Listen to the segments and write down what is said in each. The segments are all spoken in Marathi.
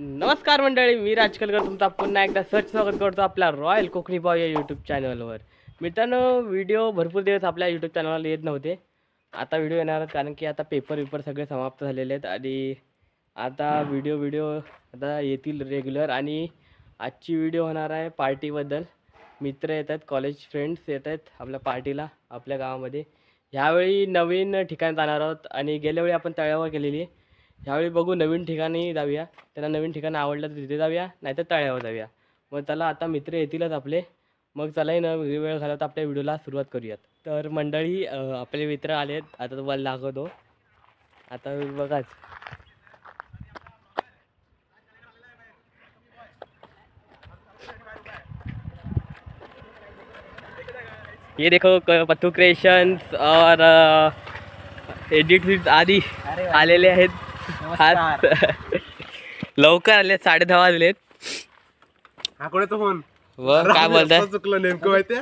नमस्कार मंडळी, मी राजकलकर तुमचा पुन्हा एकदा स्वागत करतो आपल्या रॉयल कोकणी बॉय या यूट्यूब चॅनलवर. मित्रांनो, व्हिडिओ भरपूर दिवस आपल्या यूट्यूब चॅनलला येत नव्हते. आता व्हिडिओ येणार कारण की आता पेपर सगळे समाप्त झालेले आहेत आणि आता व्हिडिओ आता येतील रेग्युलर. आणि आजची व्हिडिओ होणार आहे पार्टीबद्दल. मित्र येत आहेत, कॉलेज फ्रेंड्स येत आहेत आपल्या पार्टीला आपल्या गावामध्ये. ह्यावेळी नवीन ठिकाण जाणार आहोत आणि गेल्या वेळी आपण तळ्यावर गेलेली. ह्यावेळी बघू, नवीन ठिकाणी जाऊया. त्यांना नवीन ठिकाण आवडलं तर तिथे जाऊया, नाही तर तळ्यावर जाऊया. मग त्याला आता मित्र येतीलच आपले. मग चलाही न वेळ घालवता आपल्या व्हिडिओला सुरुवात करूयात. तर मंडळी, आपले मित्र आले आहेत. आता तुम्हाला दाखवतो. आता बघाच, ये देखो पत्तू क्रिएशन्स और एडिट आदि आलेले आहेत. हात लवकर आले, 10:30 वाजलेत. हा कोणाचा फोन काय बोलताय? चुकलं नेमकं माहितीये.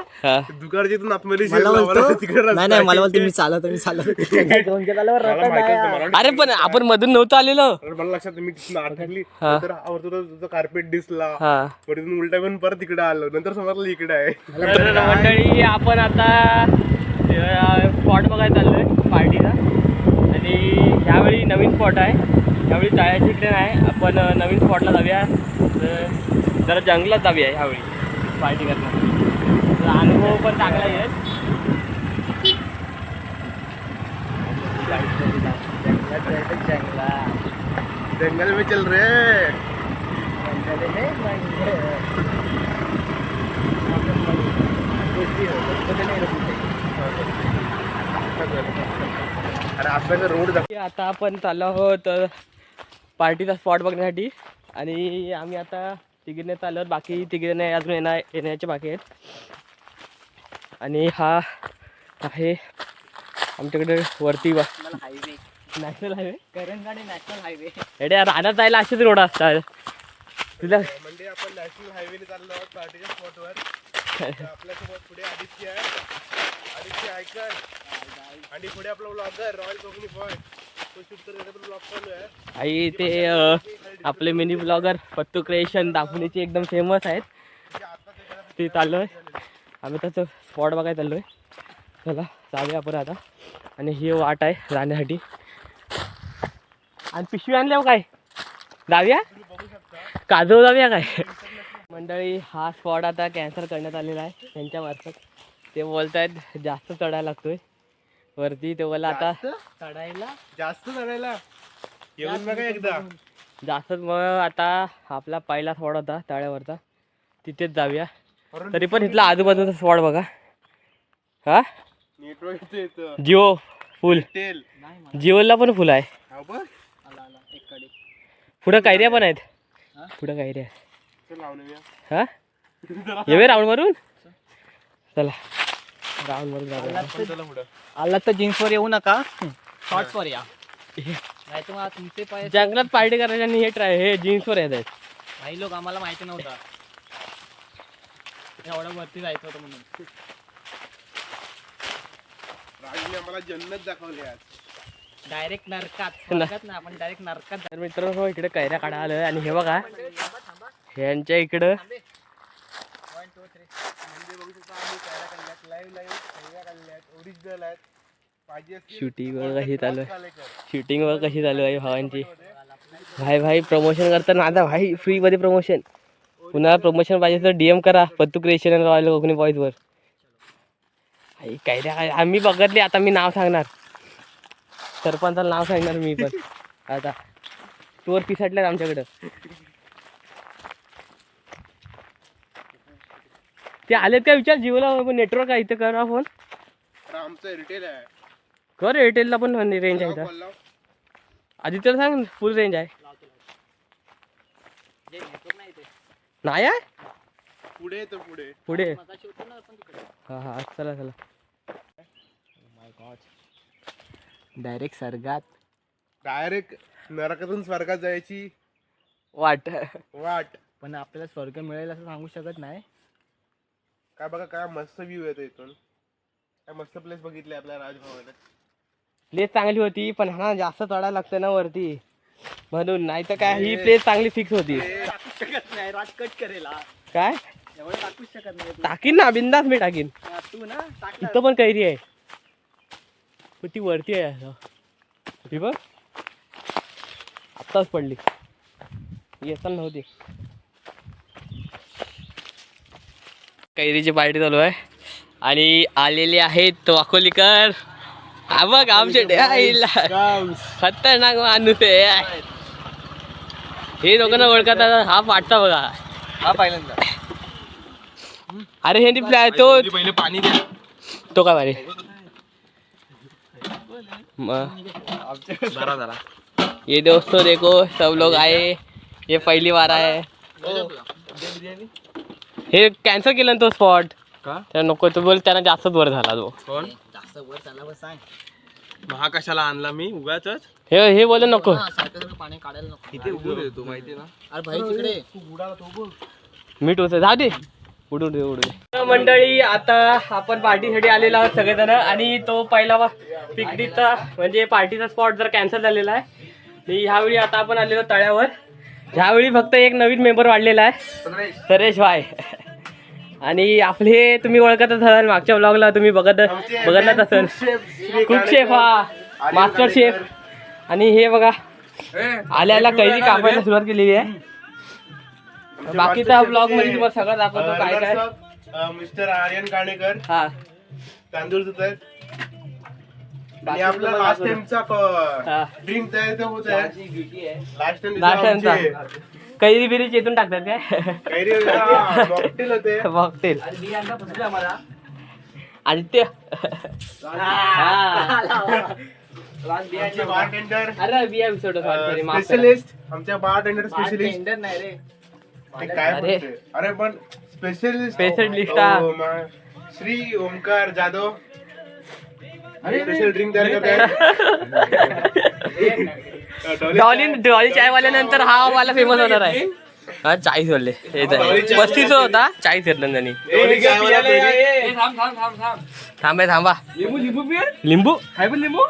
दुकानच्या इथून आतमध्ये नाही मला बोलते मी चालत अरे पण आपण मधून नव्हतं आलेलो. मला लक्षात मी तिथून अडकली, नंतर तुझं कार्पेट दिसला, तिथून उलटा पण परत इकडे आलो, नंतर समजलं इकडे आहे. तर मंडळी, आपण आता स्पॉट बघायला चाललोय पार्टीचा. आणि ह्यावेळी नवीन स्पॉट आहे. ह्यावेळी तळ्याच्या इकडे नाही, आपण नवीन स्पॉटला जाऊया. जरा जंगलात जाऊया ह्यावेळी पार्टी करणार. अनुभव पण चांगला येईल. जंगल में चल रे. अरे आपल्याला रोड आता आपण चाललो आहोत पार्टीचा स्पॉट बघण्यासाठी. आणि आम्ही आता तिघीने चाललो, बाकी तिघीने अजून येण्याचे बाकी आहेत. आणि हा आहे आमच्याकडे वरती हायवे, नॅशनल हायवे, करंजगाडी नॅशनल हायवे. एवढ्या राहण्यात जायला असेच रोड असतात तुला. म्हणजे आपण नॅशनल हायवेने चाललो आहोत पार्टीच्या स्पॉटवर. आपल्यासोबत पुढे आदित्य आयकर आणि पुढे आपला ब्लॉगर रॉयल कोकणी बॉय, तो शूट करण्याचा ब्लॉग चालू आहे. आई ते आपले मिनी ब्लॉगर पत्तू क्रिएशन दाखवण्याची एकदम फेमस आहेत. ते चाललोय आम्ही, त्याचं स्पॉट बघायला चाललोय. चला जाऊया आपण आता. आणि ही वाट आहे जाण्यासाठी. आणि पिशवी आणल्या काय जाऊया, काजू जाऊया काय मंडळी. हा स्पॉट आता कॅन्सल करण्यात आलेला आहे त्यांच्यामार्फत. ते बोलत आहेत जास्त चढायला लागतोय वरती. ते बोला आता जास्त चढायला येऊन बघा एकदा. जास्त. मग आता आपला पहिला स्पॉट होता तळ्यावरचा, तिथेच जाऊया. तरी पण इथला आजूबाजूचा स्पॉट बघा. हा नेटवर्क जिओ फुल, जिओला पण फुल आहे. पुढं कायऱ्या पण आहेत, पुढं कायऱ्या. हा येवे राऊंड मारून. चला राऊंड मारून जाऊया. आला तर जीन्सवर येऊ नका, शॉर्ट्सवर या. नाही तर मग तुमचे पाय. जंगलात पार्टी करायच्या आणि हे जीन्सवर येत आहेत. काही लोक आम्हाला माहिती नव्हता एवढं वरती जायचं होतं म्हणून. राजने आम्हाला जन्नत दाखवली आज. डायरेक्ट नरकात ना, आपण डायरेक्ट नरकात. तर मित्रांनो, इकडे कैऱ्या काढा आलं. आणि हे बघा, ह्यांच्या इकडं शूटिंग वगैरे कशी चालू आहे, शूटिंग वगैरे कशी चालू आहे भावांची. भाई प्रमोशन करताना आता भाई फ्रीमध्ये प्रमोशन. पुन्हा प्रमोशन पाहिजे तर DM करा पत्तू क्रिएशन आणि रॉयल कोकणी बॉईजवर. कैऱ्या आम्ही बघितली. आता मी नाव सांगणार, सरपंचाला नाव सांगणार मी पण. आता टूर पिसाटल्यात आमच्याकडं. ते आलेत का विचार. जिओला नेटवर्क आहे इथं, करा फोन. आमचं एअरटेल आहे. कर, एअरटेलला पण रेंज आहे इथं. आदित्यला सांग फुल रेंज आहे. नाही आहे पुढे येतो पुढे. हा चला. डायरेक्ट सर्गात, डायरेक्ट नरकातून स्वर्गात जायची वाट. पण आपल्याला स्वर्ग मिळेल असं सांगू शकत नाही. काय बघा, काय मस्त व्ह्यू येतो इथून. काय मस्त प्लेस बघितले आपल्या राजभवनात. प्लेस चांगली होती, पण हा जास्त चढायला लागतं ना वरती. म्हणून नाही तर काय ही प्लेस चांगली फिक्स होती. टाकू शकत नाही, राज कट करेल हा. काय एवढं टाकूच शकत नाही तू. टाकीन ना, बिंदास मी टाकीन. हा, तू ना टाकला. इथं पण कैरी आहे, पण ती वरती आहे असं. ही बघ आत्ताच पडली, येताना नव्हती. कैरीची पार्टी चालू आहे आणि आलेले आहेत वाकोलीकर. हा बघ आमचे खतरनाक माणूस आहे. हे लोकांना ओळखत हा पाठचा बघा. हा पहिल्यांदा. अरे हे तो पहिले पाणी द्या. तो काय मारे जरा जरा. ये दोस्तों देखो सब लोग आए, ये पहिली बार आहे. हे कॅन्सल केलं ना तो स्पॉट का? तर नको तो बोल, त्यांना जास्तच वर झाला तो. कोण? जास्त वर चालला बस सांग. हा कशाला आणला मी उगाचच? हे बोल नको. सारखं पाणी काढायला नको. इथे उभं येतो माहिती ना. अरे भाई तिकडे मीठ होतं, जा दे. उडू दे उडू दे. मंडळी आता आपण पार्टीसाठी आलेलो आहोत सगळेजण आणि तो पहिला पिकनिकचा म्हणजे पार्टीचा स्पॉट जर कॅन्सल झालेला आहे. आणि ह्यावेळी आता आपण आलेलो तळ्यावर. ह्यावेळी फक्त एक नवीन मेंबर वाढलेला आहे, सरेश भाई. आणि आपले तुम्ही ओळखतच असाल, मागच्या व्लॉगला तुम्ही बघतच असाल. कुक शेफ हा मास्टर शेफ. आणि हे बघा आल्याला कैरी कापायला सुरुवात केलेली आहे. बाकीचा ब्लॉग मध्ये तुम्हाला सगळं दाखवतो काय काय. मिस्टर आर्यन काणेकर हा तांदूळ धुत आहेत. आणि आपला लास्ट टाइमचा हा. ड्रिंक तयार होत आहे. लास्ट लास्ट टाइमचा कैरी बिरी चेतून टाकतात काय मॉकटेल होते. बघतील आदित्य. बारटेंडर अरे बिया विसरतो स्पेशलिस्ट, आमच्या बारटेंडर स्पेशलिस्ट. टेंडर नाही रे. ते काय अरे. बोलते? अरे पण specialist specialist Shri Omkar Jadhav special drink तयार करतात. डॉली चायवाल्यानंतर हा वाला फेमस होणार आहे. हा 40 वाले 35 होता, 40 घेतलं त्यांनी. थांबा लिंबू काय पण लिंबू.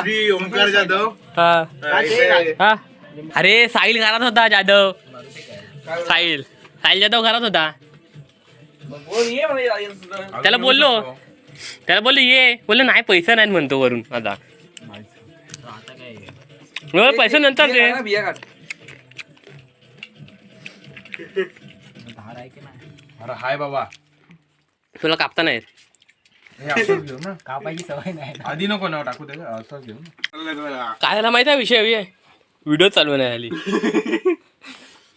श्री ओमकार जाधव. हा इथे हा. अरे साहिल घरात होता जाधव. साहिल जाधव घरात होता. त्याला बोललो ये, बोललो नाही पैसा नाही म्हणतो वरून. आता पैसे नंतर दे. अरे हाय बाबा, तुला कापता नाही हे असंच घेऊ ना. कापायची सवय नाही. आधी नको ना टाकू दे, असंच घेऊ ना. काय झाला माहिती आहे विषय. व्हिडिओ चालू नाही आली.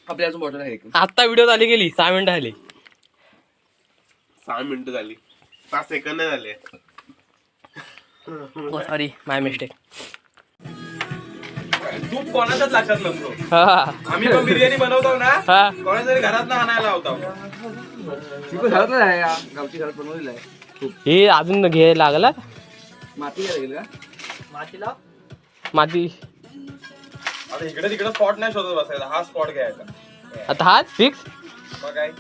आपल्या अजून बॉटल आहे. आता व्हिडिओ चालू केली 6 मिनिटं झाली. 6 मिनिटं झाली, 5 सेकंद झाले. सॉरी माय मिस्टेक. तूप कोणाच्याच लक्षात नसतो. हा आम्ही पण बिर्याणी बनवतो ना, हा कोणाच्या तरी घरात आणायला होता. गावची घरात बनवलेलं आहे. हे अजून घे लागला माती लागेल का? माती लाव. माती. आता इकडे तिकडे स्पॉट नाही शोधत बसायचा, हा स्पॉट घ्यायचा. आता हाच फिक्स. मग काय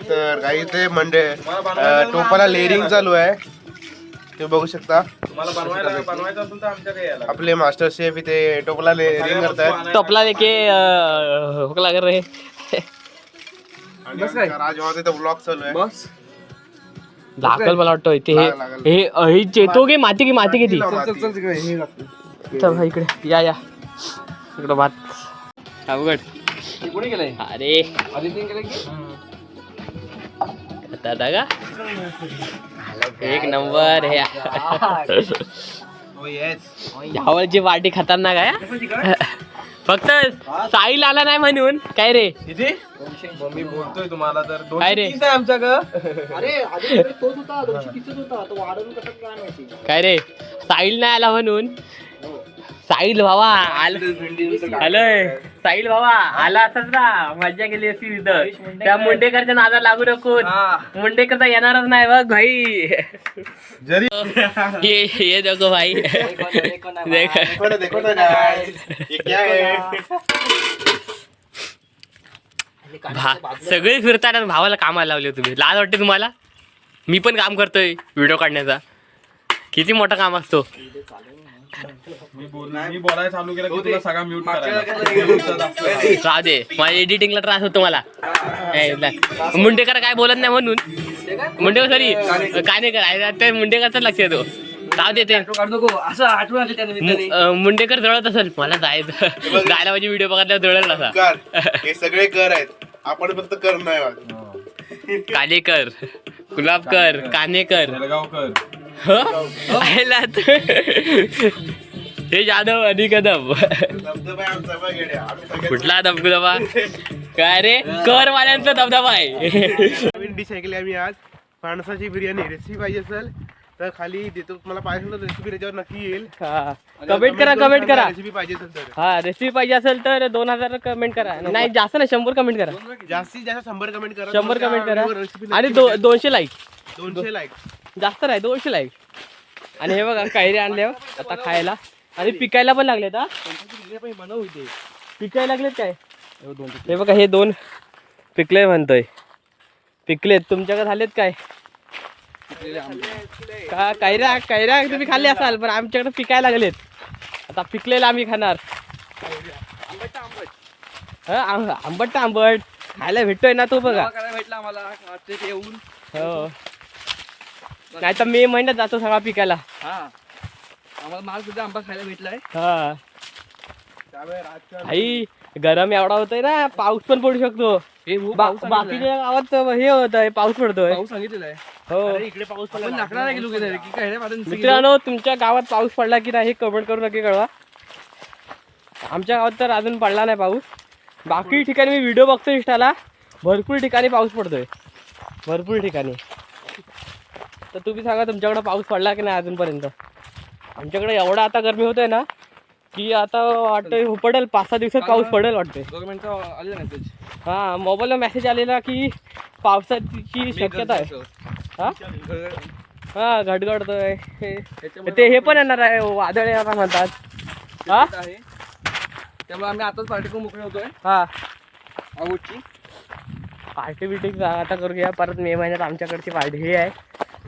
तर काही ते म्हणजे बनवायला टोपाला लेअरिंग चालू आहे, ते बघू शकता. तुम्हाला बनवायचं असेल तर आमच्याकडे यायला. आपले मास्टर शेफ इथे टोपाला लेअरिंग करतात. टोपला लेके हुकला कर रे. आणि आमचा राजभाऊ तिथे ब्लॉग चालू आहे. बस दाखल मला वाटतं इथे हे चेतो की माती किती. चल हा इकडे या इकडं भात अवघड. कोणी गेलंय? अरे आदित्य गेलं की? आता का एक नंबर हे. यावरची पार्टी खतरनाक आहे. फक्त साहिल आला नाही म्हणून काय रे. मी बोलतोय तुम्हाला तर काय रे अरे आदित्य तोच होता, 230 होता. तो वाढवून कसं काय माहिती. काय रे साहिल नाही आला म्हणून. साहिल भावा आलोय. साहिल भावा आला असत ना मज्जा केली असती तिथं. त्या मुंडेकरच्या नादाला लागू नको. मुंडेकरचा येणारच नाही बघ भाई. जरी ये देखो भाई. देख देखो ना guys, ये क्या है? सगळे फिरतात भावाला कामाला लावले तुम्ही. लाज वाटते तुम्हाला. मी पण काम करतोय व्हिडिओ काढण्याचा. किती मोठा काम असतो. मी बोलायला चालू केलं की तुला सगळा म्यूट करायला. राहू दे, माझ्या एडिटिंगला त्रास होतो मला. मुंडेकर काय बोलत नाही म्हणून. मुंडेकर सॉरी कानेकर ते मुंडेकरच लक्ष येतो. राहू दे ते असं आठवण आली त्याने. मुंडेकर जळत असेल मला जायला माझी व्हिडिओ बघितल्यावर जळेल असा. कर हे सगळे कर आहेत, आपण फक्त कर नाही वाग. कानेकर, गुलाबकर, कानेकर, जळगावकर, हे जाधव आणि कदम. धबधबा आहे आमचा बघ येड्या. आम्ही सगळे कुठला धबधबा काय रे? कर वाल्यांचा धबधबा आहे. नवीन डिश ऐकली आम्ही आज, फणसाची बिर्याणी. रेसिपी पाहिजे असेल तर खाली देतो, मला पाहिजे असेल तर रेसिपी त्याच्यावर नक्की येईल. कमेंट करा. रेसिपी पाहिजे असेल तर. हा रेसिपी पाहिजे असेल तर 2000 कमेंट करा. नाही जास्त नाही, 100 कमेंट करा. जास्तीत जास्त 100 कमेंट करा. 100 कमेंट करा रेसिपी आणि 200 लाईक. 200 लाईक. जास्त नाही, 200 लाईक. आणि हे बघा कैरी आणले आता खायला आणि पिकायला पण लागलेत. हा पिकायला लागलेत काय? हे बघा हे 2 पिकले म्हणतोय. पिकलेत. तुमच्याकडे झालेत काय? का कैऱ्या तुम्ही खाल्ले असाल, पण आमच्याकडे पिकायला लागलेत. आता पिकलेला आम्ही खाणार. आंबट खायला भेटतोय ना तो बघा. भेटला आम्हाला येऊन. हो नाही तर मे महिन्यात जातो सगळा पिकायला. हा आम्हाला माल सुद्धा आंबा खायला भेटलाय. हा आई गरम एवढा होतोय ना, पाऊस पण पडू शकतो. बाकीच्या गावात हे होत आहे, पाऊस पडतोय. पाऊस सांगितलेला आहे. हो इकडे पाऊस आपण लाकडा नाही गेलो की काय रे माझं. मित्रांनो, तुमच्या गावात पाऊस पडला की नाही हे कमेंट करून नक्की कळवा. आमच्या गावात तर अजून पडला नाही पाऊस. बाकी ठिकाणी मी व्हिडिओ बघतो इंस्टाला, भरपूर ठिकाणी पाऊस पडतोय, भरपूर ठिकाणी. तर तुम्ही सांगा तुमच्याकडे पाऊस पडला की नाही अजूनपर्यंत. आमच्याकडे एवढा आता गरमी होतोय ना की आता वाटतंय पडेल 5-6 दिवसात पाऊस पडेल वाटतंय. गव्हर्नमेंटचा आलेला मेसेज. हा मोबाईलला मेसेज आलेला की पावसाची शक्यता आहे. हा घडघडतोय. हे पण येणार आहे, वादळ येणार म्हणतात. हा त्यामुळे आम्ही आताच पार्टी करून मोकळे होतोय. हा आवडची पार्टी बिटी आता करूया. परत मे महिन्यात आमच्याकडची पार्टी हे आहे,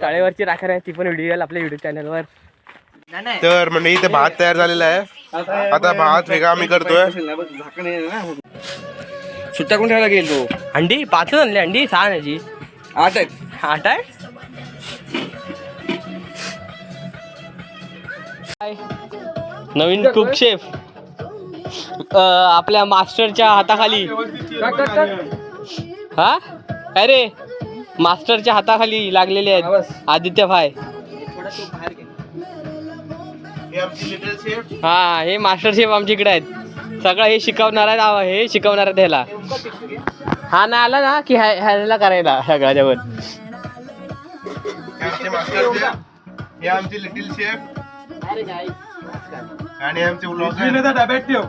तळेवरची राखण आहे. ती पण व्हिडिओ येईल आपल्या युट्यूब चॅनलवर. तर म्हणजे इथे भात तयार झालेला आहे. आता भात वेगळा आम्ही करतोय. सुट्ट्या कोण ठेवायला गेल तो. अंडी 5 आणली, अंडी 6 आणायची. 8 आहेत. 8 आहे. नवीन कुक शेफ आपल्या मास्टरच्या हाताखाली. हा काय रे, मास्टरच्या हाताखाली लागलेले आहेत आदित्य भाई. हे आमची लिटल शेफ. हा हे मास्टर शेफ आमच्याकडे आहेत. सगळं हे शिकवणार आहेत, हे शिकवणार आहेत ह्याला. हा ना आला ना की ह्याला करायला सगळ्याच्यावर. हे आमचे मास्टर शेफ, हे आमचे लिटिल शेफ आणि आमचे व्लॉगर. डब्यात ठेव.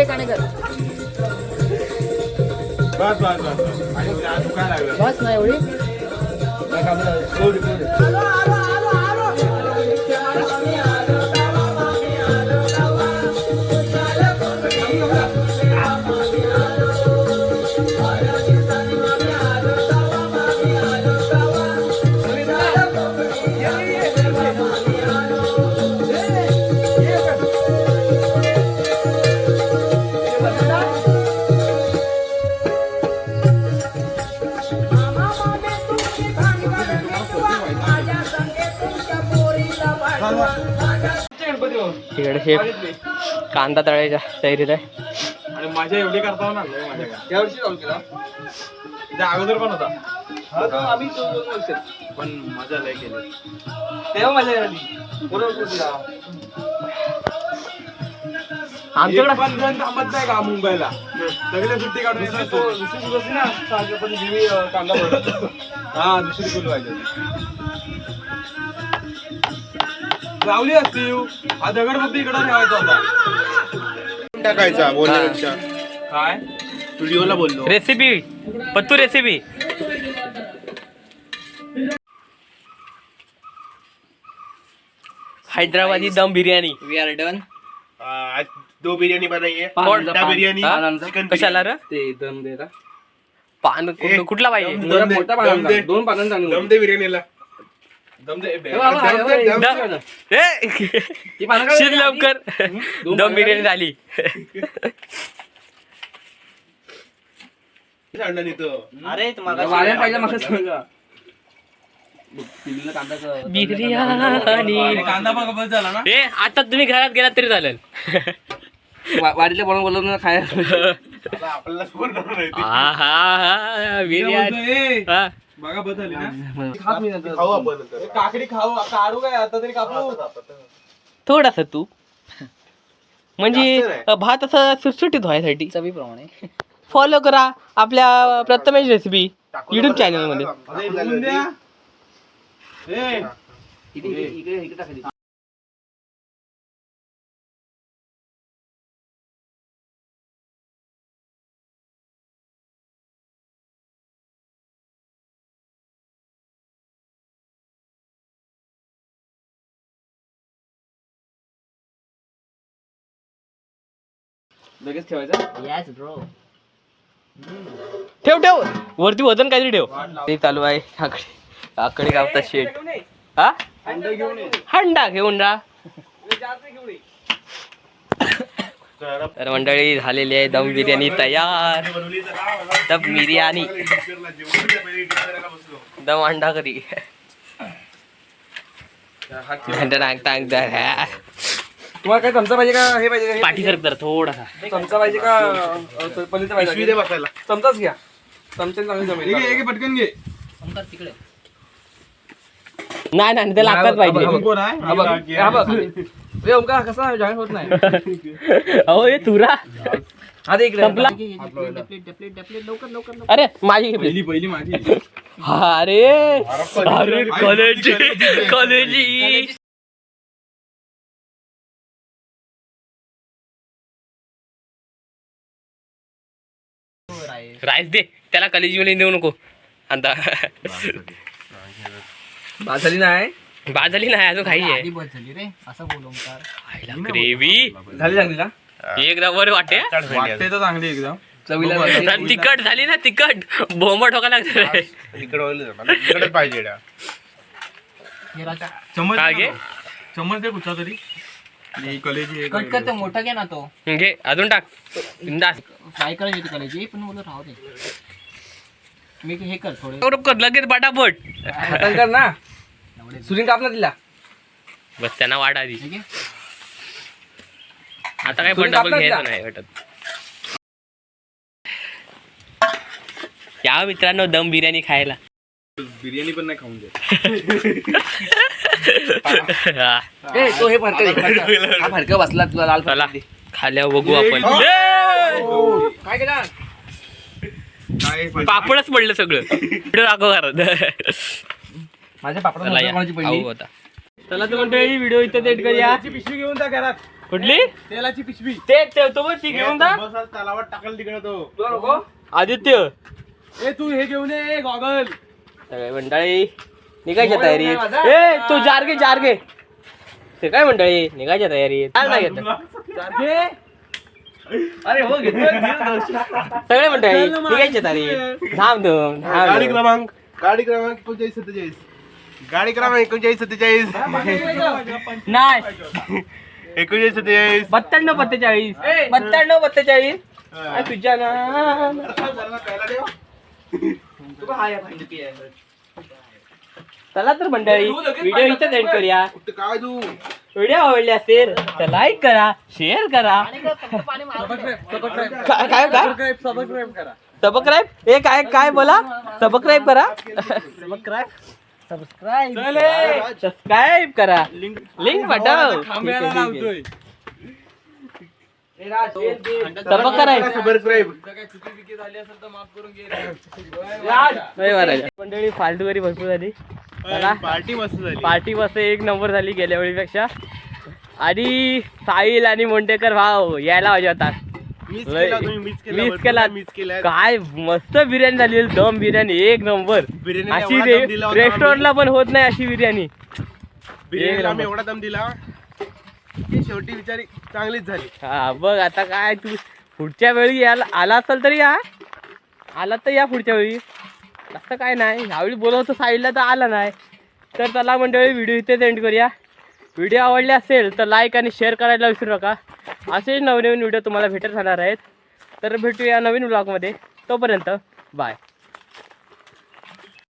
काणेकर बस बस बस आणि दुकान लागलं. बस नाही एवढी. तिकडे शेफ कांदा तळायच्या तयारीत आहे. आणि माझ्या एवढी करता ना माझ्या यावर्षी चालू केला त्या अगोदर पण होता आम्ही 2 वर्ष पण मजा लय केली. तेव्हा मजा आली बरोबर. आमच्याकडे पण जण थांबत नाही का मुंबईला सगळे सुट्टी काढून येतात. दुसरी दिवस ना सहाशे पण जीवी कांदा पडला. हा दुसरी गुल पाहिजे लावली असती. हा दगड फक्त इकडे ठेवायचा होता. टाकायचा बोलण्यापेक्षा. काय व्हिडिओला बोललो. रेसिपी पत्तू रेसिपी हैदराबादी दम बिर्याणी. We R done. आज 2 बिर्याणी बनाई पान, अंडा बिर्याणी हा? चिकन कशाला रे ते दम दे का पान कुठला पाहिजे दम दे, मोठा दम दे. 2 पानांचा दम दे बिर्याणीला. दम दे शिज लवकर दम बिर्याणी झाली. अंडा नेतो. अरे तुम्हाला पाहिजे मग सांगा बिर्याणी कांदा बघा बस झाला ना. ए आता तुम्ही घरात गेलात तरी चालेल. वाडीला बोलवलं खायला. आता आपल्याला पूर्ण माहिती. आहा बिर्याणी हा. बघा बस झाली ना. खाऊ आपण नंतर. काकडी खाऊ काढू काय आता तरी कापू. थोडासा तू म्हणजे जास्त भात असं सुटसुटीत व्हायसाठी चवीप्रमाणे फॉलो करा आपल्या प्रथमेश रेसिपी युट्यूब चॅनल मध्ये. बोलून द्या. ए, इकडे टाकायची. लगेच ठेवायचं. Yes bro. ठेव ठेव वरती वजन काहीतरी ठेव. ते चालू आहे आकडे गावतात शेट. हा हंडा घेऊन जा. तर मंडळी झालेली आहे दम बिर्याणी तयार. दम बिर्याणी दम अंडा करी तुम्हाला काय चमचा पाहिजे का हे पाहिजे का पाठी कर थोडासा. चमचा पाहिजे का पनीरचा पिशवी दे पाहिजे बसायला. चमचाच घ्या. चमच्याने चांगली एक जमेल. एक पटकन घे. नाही नाही त्याला आकाच पाहिजे. आपण कोण आहे? हा बघ हा बघ रे ओमकार कसा जॉईन होत नाही. अहो हे तुरा आता इकडे संपला. अरे माझी घे. पहिली माझी. अरे अरे कॉलेजी राईस दे त्याला कॉलेजी मध्ये देऊ नको. आता भाजली नाही बाद झाली नाही अजून खायची आहे. झाली रे असं बोलू ग्रेव्ही झाली चांगली ना एक नंबर वाटे. वाटते तर चांगली एकदम. चवीला तिखट झाली ना तिखट बोंबा ठोका लागत रे. इकडे पाहिजे डा. चम्मच काय दे घे? ना. चम्मच दे कुठचा तरी. ही कलेजी कट करते मोठा घे ना तो घे अजून टाक बिंदास. फ्राय करायची होती कलेजी पण बोलत राहू दे. मी हे कर थोडे कर लगेच बटापट. हाताने कर ना. सुरीन काप ना तिला. बस त्यांना वाट आधी. आता काय सुरीन बटापट कापला घ्यायचं तिला. नाही वाटत. या मित्रांनो दम बिर्याणी खायला. बिर्याणी पण नाही खाऊन दे. हा. ए तो हे फरक हा फरक बसला तुला लाल चला फरक दे. खाल्यावर बघू आपण. काय केला काय पापडच पडलं सगळं. व्हिडिओ दाखव घरात. माझ्या पापडा चला या. कोणाची खाऊ पहिली आता. चला तर मंडळी व्हिडिओ इथं एंड करूया. पिशवी घेऊन जा घरात. कुठली तेलाची पिशवी. ते ठेवतो बघ ती घेऊन जा. बस तलावात टाकल तिकडे तो. तुला नको आदित्य ए तू हे घेऊन ये गॉगल. सगळे मंडळी निघायच्या हो, तयारीत. एवढा माझा. ए तू जार घे ते काय मंडळी निघायच्या तयारीत. काय नाही घेत अरे हो घेतो सगळे मंडळी निघायच्या तयारीत. थांब दोन गाडी क्रमांक 3947. गाडी क्रमांक 3947. नाही 3947. 92 42 तुझ्या ना तू हा या पाहिजे चला तर मंडळी व्हिडिओ इथेच एंड करूया. कुठं काय तू व्हिडिओ आवडली असेल तर लाईक करा, शेअर करा. काय सबस्क्राईब करा. सबस्क्राईब हे काय काय बोला सबस्क्राईब करा. सबस्क्राईब करा. लिंक पाठव. सबस्क्राईब मंडळी फालतूगिरी भरपूर झाली. पार्टी मस्त झाली. पार्टी मस्त एक नंबर झाली गेल्या वेळीपेक्षा. आणि साहिल आणि मोंटेकर भाव यायला पाहिजे होता. मिस केला. काय मस्त बिर्याणी झाली. दम बिर्याणी एक नंबर. बिर्याणीला अशी एवढा दम दिला होता रेस्टॉरंटला पण होत नाही अशी बिर्याणी. बिर्याणीला आम्ही एवढा दम दिला की शेवटी बिचारी चांगलीच झाली. हा बघ आता काय तू पुढच्या वेळी यायला आला असेल तर या. आला तर या पुढच्या वेळी. असं काय नाही ह्यावेळी बोलवतो साईडला तर आला नाही. तर चला मंडळी व्हिडिओ इथेच एंड करूया. व्हिडिओ आवडले असेल तर लाईक आणि शेअर करायला विसरू नका. असेच नवनवीन व्हिडिओ तुम्हाला भेटत राहणार आहेत. तर भेटूया नवीन व्लॉगमध्ये. तोपर्यंत बाय.